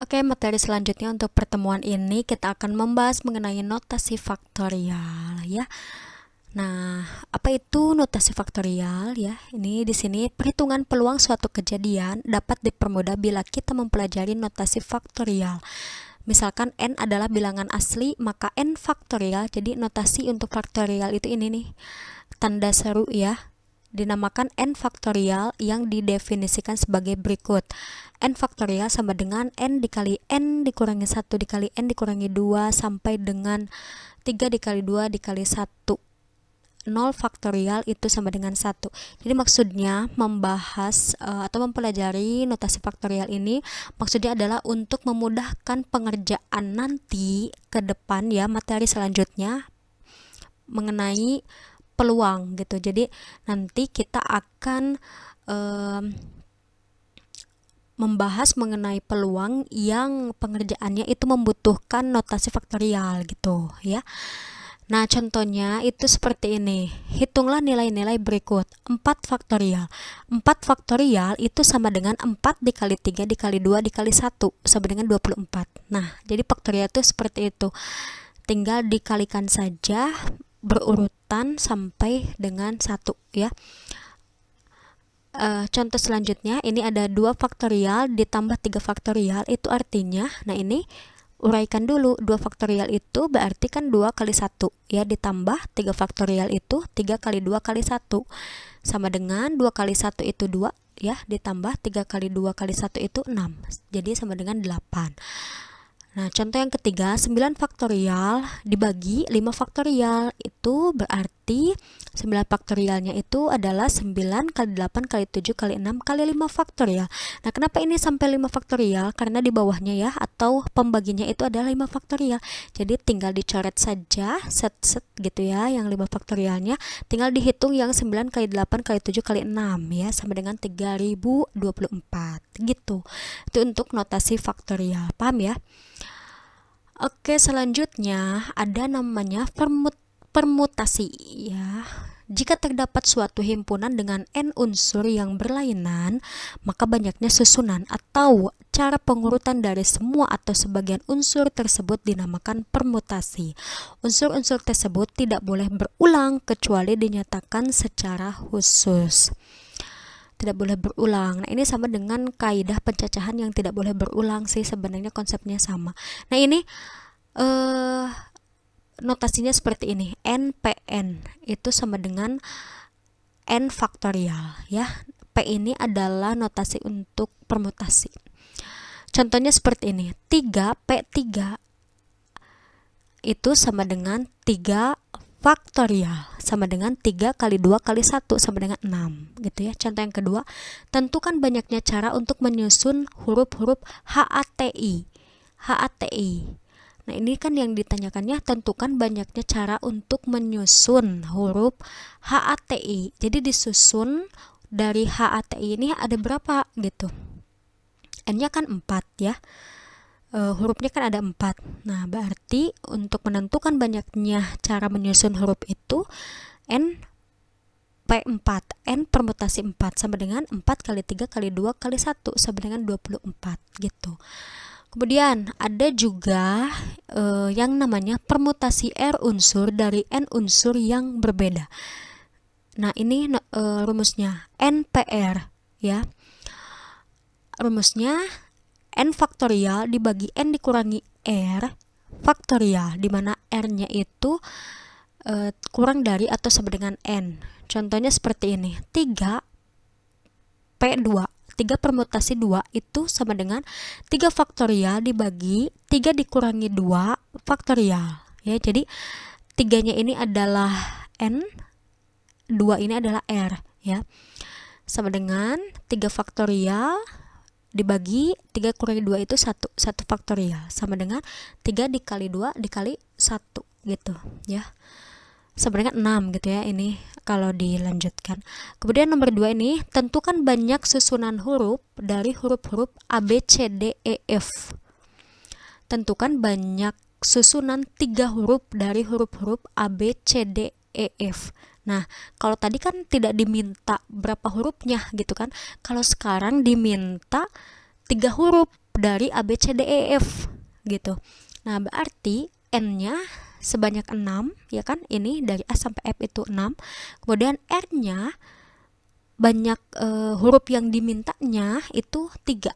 Oke, materi selanjutnya untuk pertemuan ini kita akan membahas mengenai notasi faktorial ya. Nah, apa itu notasi faktorial ya? Ini di sini perhitungan peluang suatu kejadian dapat dipermudah bila kita mempelajari notasi faktorial. Misalkan n adalah bilangan asli, maka n faktorial. Jadi notasi untuk faktorial itu ini nih, tanda seru ya. Dinamakan n faktorial yang didefinisikan sebagai berikut. N faktorial sama dengan n dikali n dikurangi 1 dikali n dikurangi 2 sampai dengan 3 dikali 2 dikali 1. 0 faktorial itu sama dengan 1. Jadi maksudnya membahas atau mempelajari notasi faktorial ini maksudnya adalah untuk memudahkan pengerjaan nanti ke depan ya, materi selanjutnya mengenai peluang gitu. Jadi nanti kita akan membahas mengenai peluang yang pengerjaannya itu membutuhkan notasi faktorial gitu ya. Nah, contohnya itu seperti ini. Hitunglah nilai-nilai berikut. 4 faktorial. 4 faktorial itu sama dengan 4 dikali 3 dikali 2 dikali 1 sama dengan 24. Nah, jadi faktorial itu seperti itu. Tinggal dikalikan saja berurutan sampai dengan 1 ya. Contoh selanjutnya ini ada 2 faktorial ditambah 3 faktorial, itu artinya, nah ini uraikan dulu, 2 faktorial itu berarti kan 2 kali 1 ya, ditambah 3 faktorial itu 3 kali 2 kali 1 sama dengan 2 kali 1 itu 2 ya, ditambah 3 kali 2 kali 1 itu 6, jadi sama dengan 8. Nah, contoh yang ketiga, 9 faktorial dibagi 5 faktorial, itu berarti 9 faktorialnya itu adalah 9 kali 8 kali 7 kali 6 kali 5 faktorial. Nah, kenapa ini sampai 5 faktorial? Karena di bawahnya ya, atau pembaginya itu adalah 5 faktorial. Jadi tinggal dicoret saja, set-set gitu ya, yang 5 faktorialnya. Tinggal dihitung yang 9 kali 8 kali 7 kali 6 ya, sama dengan 3024 gitu. Itu untuk notasi faktorial, paham ya? Oke, selanjutnya ada namanya permutasi ya. Jika terdapat suatu himpunan dengan n unsur yang berlainan, maka banyaknya susunan atau cara pengurutan dari semua atau sebagian unsur tersebut dinamakan permutasi. Unsur-unsur tersebut tidak boleh berulang kecuali dinyatakan secara khusus. Tidak boleh berulang. Nah, ini sama dengan kaidah pencacahan yang tidak boleh berulang sih, sebenarnya konsepnya sama. Nah, ini notasinya seperti ini. NPN itu sama dengan n faktorial ya. P ini adalah notasi untuk permutasi. Contohnya seperti ini. 3P3 itu sama dengan 3 faktorial sama dengan 3 kali 2 kali 1 sama dengan 6 gitu ya. Contoh yang kedua, tentukan banyaknya cara untuk menyusun huruf-huruf HATI. Nah, ini kan yang ditanyakannya, tentukan banyaknya cara untuk menyusun huruf HATI. Jadi disusun dari HATI ini ada berapa gitu. N-nya kan 4 ya. Hurufnya kan ada 4. Nah, berarti untuk menentukan banyaknya cara menyusun huruf itu n P4, n permutasi 4 sama dengan 4 kali 3 kali 2 kali 1 sama dengan 24 gitu. Kemudian ada juga yang namanya permutasi R unsur dari n unsur yang berbeda. Nah, ini rumusnya NPR ya. Rumusnya n faktorial dibagi n dikurangi r faktorial, di mana r-nya itu kurang dari atau sama dengan n. Contohnya seperti ini. 3P2, 3 permutasi 2 itu sama dengan 3 faktorial dibagi 3 dikurangi 2 faktorial ya. Jadi 3-nya ini adalah n, 2 ini adalah r ya. Sama dengan 3 faktorial dibagi 3 kurangi 2 itu 1 faktorial sama dengan 3 dikali 2 dikali 1 gitu ya, sama dengan 6 gitu ya ini kalau dilanjutkan. Kemudian nomor 2 ini, tentukan banyak susunan huruf dari huruf-huruf A, B, C, D, E, F. Tentukan banyak susunan 3 huruf dari huruf-huruf A, B, C, D, E, F. Nah, kalau tadi kan tidak diminta berapa hurufnya gitu kan. Kalau sekarang diminta 3 huruf dari A, B, C, D, E, F gitu. Nah, berarti N-nya sebanyak 6 ya kan, ini dari A sampai F itu 6. Kemudian R-nya banyak huruf yang dimintanya itu 3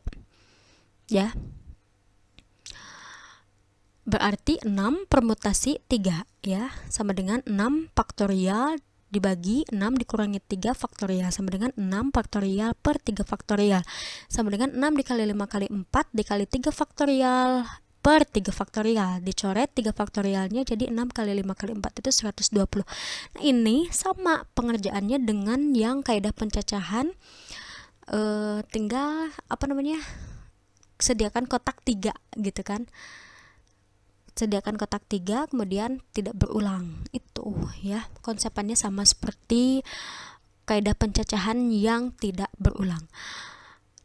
ya. Berarti 6 permutasi 3 ya, sama dengan 6 faktorial dibagi 6 dikurangi 3 faktorial sama dengan 6 faktorial per 3 faktorial sama dengan 6 dikali 5 kali 4 dikali 3 faktorial per 3 faktorial, dicoret 3 faktorialnya jadi 6 kali 5 kali 4 itu 120. Nah, ini sama pengerjaannya dengan yang kaidah pencacahan, tinggal sediakan kotak 3 gitu kan. Sediakan kotak 3 kemudian tidak berulang, itu ya konsepannya sama seperti kaidah pencacahan yang tidak berulang.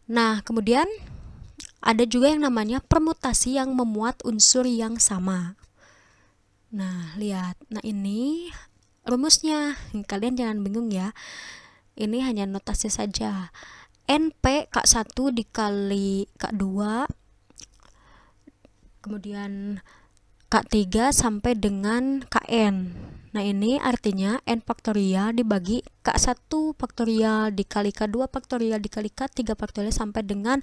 Nah, kemudian ada juga yang namanya permutasi yang memuat unsur yang sama. Nah, lihat. Nah, ini rumusnya. Kalian jangan bingung ya. Ini hanya notasi saja. NP K1 dikali K2 kemudian K3 sampai dengan Kn. Nah, ini artinya N faktorial dibagi K1 faktorial dikali K2 faktorial dikali K3 faktorial sampai dengan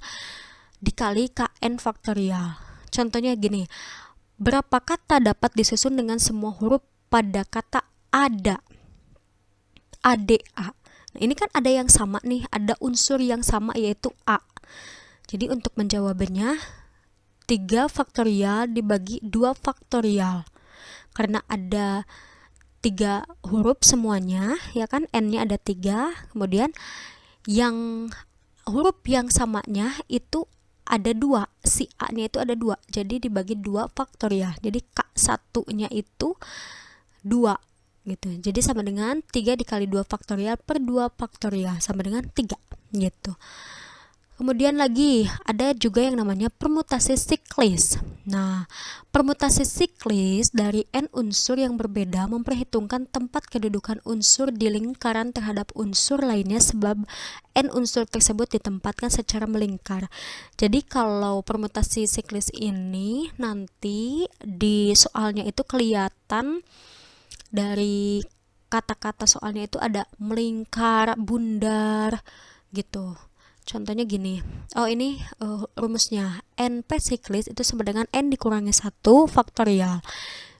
dikali Kn faktorial. Contohnya gini, berapa kata dapat disusun dengan semua huruf pada kata ada? ADA. Nah, ini kan ada yang sama nih, ada unsur yang sama yaitu A. Jadi untuk menjawabnya 3 faktorial dibagi 2 faktorial. Karena ada 3 huruf semuanya, ya kan, N-nya ada 3, kemudian yang huruf yang samanya itu ada 2, si A-nya itu ada 2, jadi dibagi 2 faktorial. Jadi K1-nya itu 2 gitu. Jadi sama dengan 3 dikali 2 faktorial per 2 faktorial sama dengan 3 gitu. Kemudian lagi ada juga yang namanya permutasi siklis. Nah, permutasi siklis dari N unsur yang berbeda memperhitungkan tempat kedudukan unsur di lingkaran terhadap unsur lainnya sebab N unsur tersebut ditempatkan secara melingkar. Jadi kalau permutasi siklis ini nanti di soalnya itu kelihatan dari kata-kata soalnya itu ada melingkar, bundar gitu. Contohnya gini, ini rumusnya, NP siklis itu sama dengan N dikurangi 1 faktorial.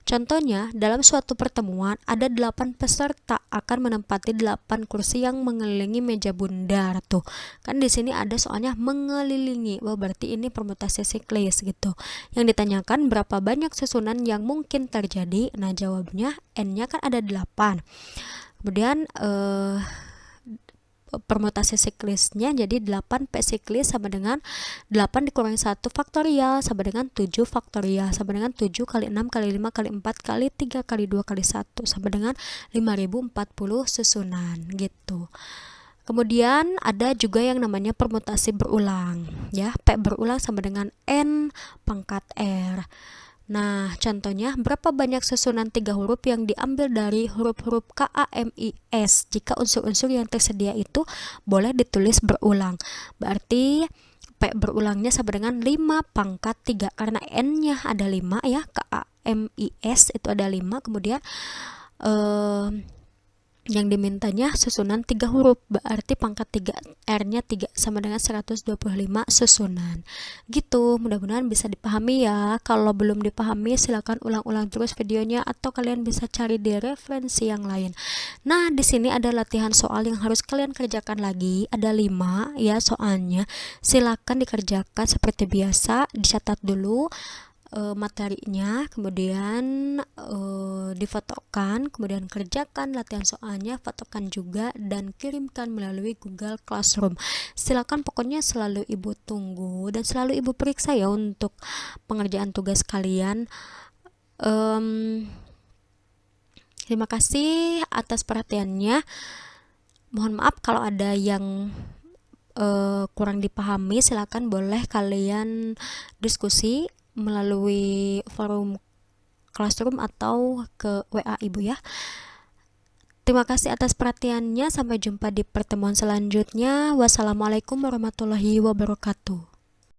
Contohnya, dalam suatu pertemuan ada 8 peserta akan menempati 8 kursi yang mengelilingi meja bundar. Tuh, kan di sini ada soalnya mengelilingi. Wah, berarti ini permutasi siklis gitu. Yang ditanyakan berapa banyak susunan yang mungkin terjadi. Nah, jawabnya N-nya kan ada 8. Kemudian permutasi siklisnya jadi 8 P siklis sama dengan 8 dikurangi 1 faktorial sama dengan 7 faktorial sama dengan 7 kali 6 kali 5 kali 4 kali 3 kali 2 kali 1 sama dengan 5040 susunan gitu. Kemudian ada juga yang namanya permutasi berulang ya, P berulang sama dengan N pangkat R. Nah, contohnya berapa banyak susunan 3 huruf yang diambil dari huruf-huruf K, A, M, I, S jika unsur-unsur yang tersedia itu boleh ditulis berulang. Berarti P berulangnya sama dengan 5 pangkat 3 karena N-nya ada 5 ya, K, A, M, I, S itu ada 5, kemudian yang dimintanya susunan 3 huruf, berarti pangkat 3 R-nya 3 sama dengan 125 susunan gitu. Mudah-mudahan bisa dipahami ya. Kalau belum dipahami silahkan ulang-ulang terus videonya atau kalian bisa cari di referensi yang lain. Nah, di sini ada latihan soal yang harus kalian kerjakan lagi, ada 5 ya soalnya. Silakan dikerjakan seperti biasa, dicatat dulu materinya, kemudian difotokan, kemudian kerjakan latihan soalnya, fotokan juga dan kirimkan melalui Google Classroom. Silakan, pokoknya selalu ibu tunggu dan selalu ibu periksa ya untuk pengerjaan tugas kalian. Terima kasih atas perhatiannya. Mohon maaf kalau ada yang kurang dipahami, silakan boleh kalian diskusi melalui forum Classroom atau ke WA ibu ya. Terima kasih atas perhatiannya, sampai jumpa di pertemuan selanjutnya. Wassalamualaikum warahmatullahi wabarakatuh.